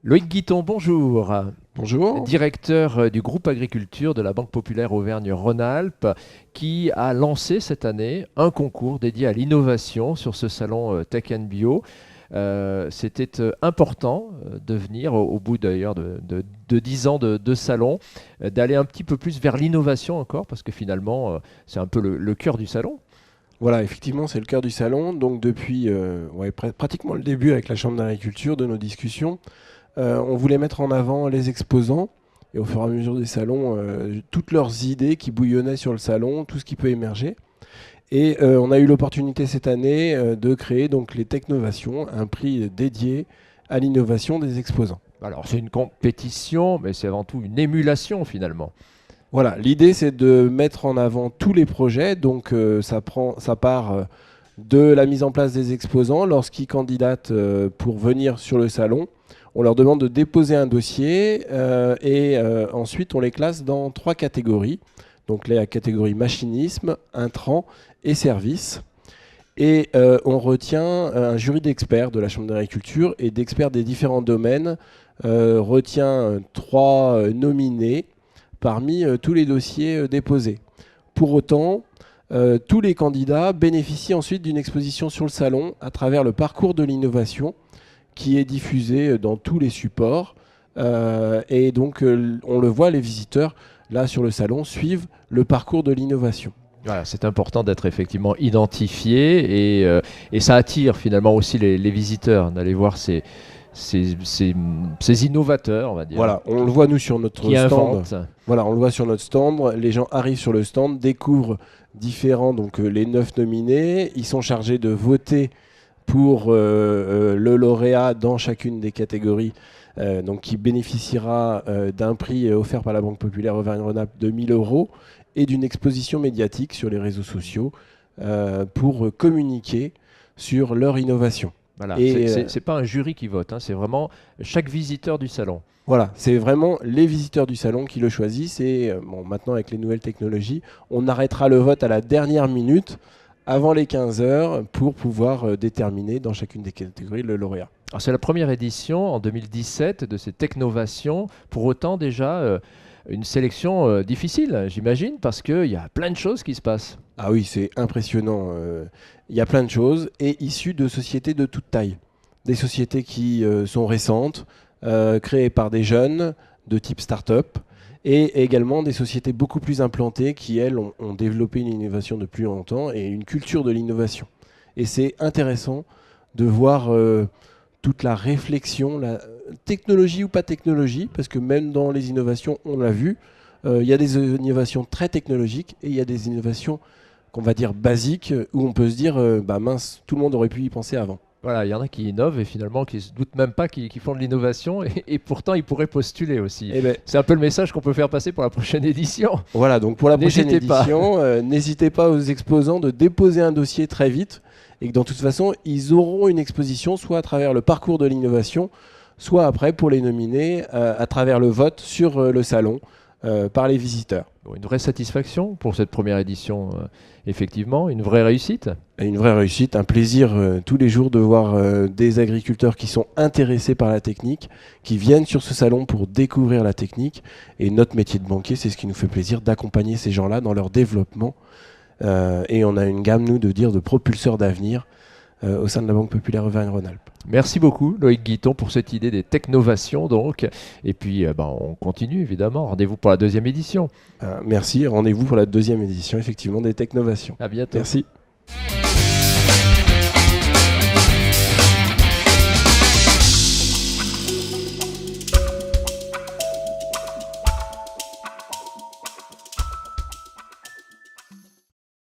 Loïc Guiton, bonjour. Bonjour. Directeur du groupe agriculture de la Banque Populaire Auvergne-Rhône-Alpes, qui a lancé cette année un concours dédié à l'innovation sur ce salon Tech Bio. C'était important de venir, au bout d'ailleurs de 10 ans de salon, d'aller un petit peu plus vers l'innovation encore, parce que finalement, c'est un peu le cœur du salon. Voilà, effectivement, c'est le cœur du salon. Donc depuis pratiquement le début avec la Chambre d'agriculture de nos discussions, on voulait mettre en avant les exposants et au fur et à mesure des salons, toutes leurs idées qui bouillonnaient sur le salon, tout ce qui peut émerger. Et on a eu l'opportunité cette année de créer donc les Technovations, un prix dédié à l'innovation des exposants. Alors c'est une compétition, mais c'est avant tout une émulation finalement. Voilà, l'idée c'est de mettre en avant tous les projets, donc ça part de la mise en place des exposants. Lorsqu'ils candidatent pour venir sur le salon, on leur demande de déposer un dossier et ensuite on les classe dans 3 catégories. Donc la catégorie machinisme, intrant et service. Et on retient un jury d'experts de la Chambre d'agriculture et d'experts des différents domaines, retient 3 nominés parmi tous les dossiers déposés. Pour autant, tous les candidats bénéficient ensuite d'une exposition sur le salon à travers le parcours de l'innovation qui est diffusé dans tous les supports. Et donc, on le voit, les visiteurs, là sur le salon, suivent le parcours de l'innovation. Voilà, c'est important d'être effectivement identifié et ça attire finalement aussi les visiteurs d'aller voir ces innovateurs, on va dire. Voilà, on le voit nous sur notre qui stand. inventent. Voilà, on le voit sur notre stand. Les gens arrivent sur le stand, découvrent différents, donc les 9 nominés. Ils sont chargés de voter pour le lauréat dans chacune des catégories, donc qui bénéficiera d'un prix offert par la Banque Populaire Auvergne-Rhône-Alpes de 1 000 € et d'une exposition médiatique sur les réseaux sociaux pour communiquer sur leur innovation. Voilà, Et c'est pas un jury qui vote, hein, c'est vraiment chaque visiteur du salon. voilà, c'est vraiment les visiteurs du salon qui le choisissent. Et bon, maintenant, avec les nouvelles technologies, on arrêtera le vote à la dernière minute, avant les 15 heures, pour pouvoir déterminer dans chacune des catégories le lauréat. Alors, c'est la première édition en 2017 de ces Technovations. Pour autant, déjà, une sélection difficile, j'imagine, parce qu'il y a plein de choses qui se passent. Ah oui, c'est impressionnant. Il y a plein de choses et issues de sociétés de toute taille. Des sociétés qui sont récentes, créées par des jeunes de type start-up et également des sociétés beaucoup plus implantées qui, elles, ont développé une innovation de plus longtemps et une culture de l'innovation. Et c'est intéressant de voir toute la réflexion, la technologie ou pas technologie, parce que même dans les innovations, on l'a vu, il y a des innovations très technologiques et il y a des innovations qu'on va dire basiques, où on peut se dire, bah mince, tout le monde aurait pu y penser avant. Voilà, il y en a qui innovent et finalement qui se doutent même pas qu'ils font de l'innovation et pourtant ils pourraient postuler aussi. Et ben, C'est un peu le message qu'on peut faire passer pour la prochaine édition. voilà, donc pour la prochaine N'hésitez pas. édition, n'hésitez pas aux exposants de déposer un dossier très vite et que dans toute façon, ils auront une exposition soit à travers le parcours de l'innovation, soit après pour les nominer à travers le vote sur le salon par les visiteurs. Bon, une vraie satisfaction pour cette première édition, effectivement, une vraie réussite. Et une vraie réussite, un plaisir tous les jours de voir des agriculteurs qui sont intéressés par la technique, qui viennent sur ce salon pour découvrir la technique. Et notre métier de banquier, c'est ce qui nous fait plaisir d'accompagner ces gens-là dans leur développement. Et on a une gamme, nous, de propulseurs d'avenir au sein de la Banque Populaire Auvergne-Rhône-Alpes. Merci beaucoup, Loïc Guiton, pour cette idée des technovations, donc. Et puis, on continue, évidemment. Rendez-vous pour la deuxième édition. Merci, rendez-vous pour la deuxième édition, effectivement, des Technovations. À bientôt. Merci.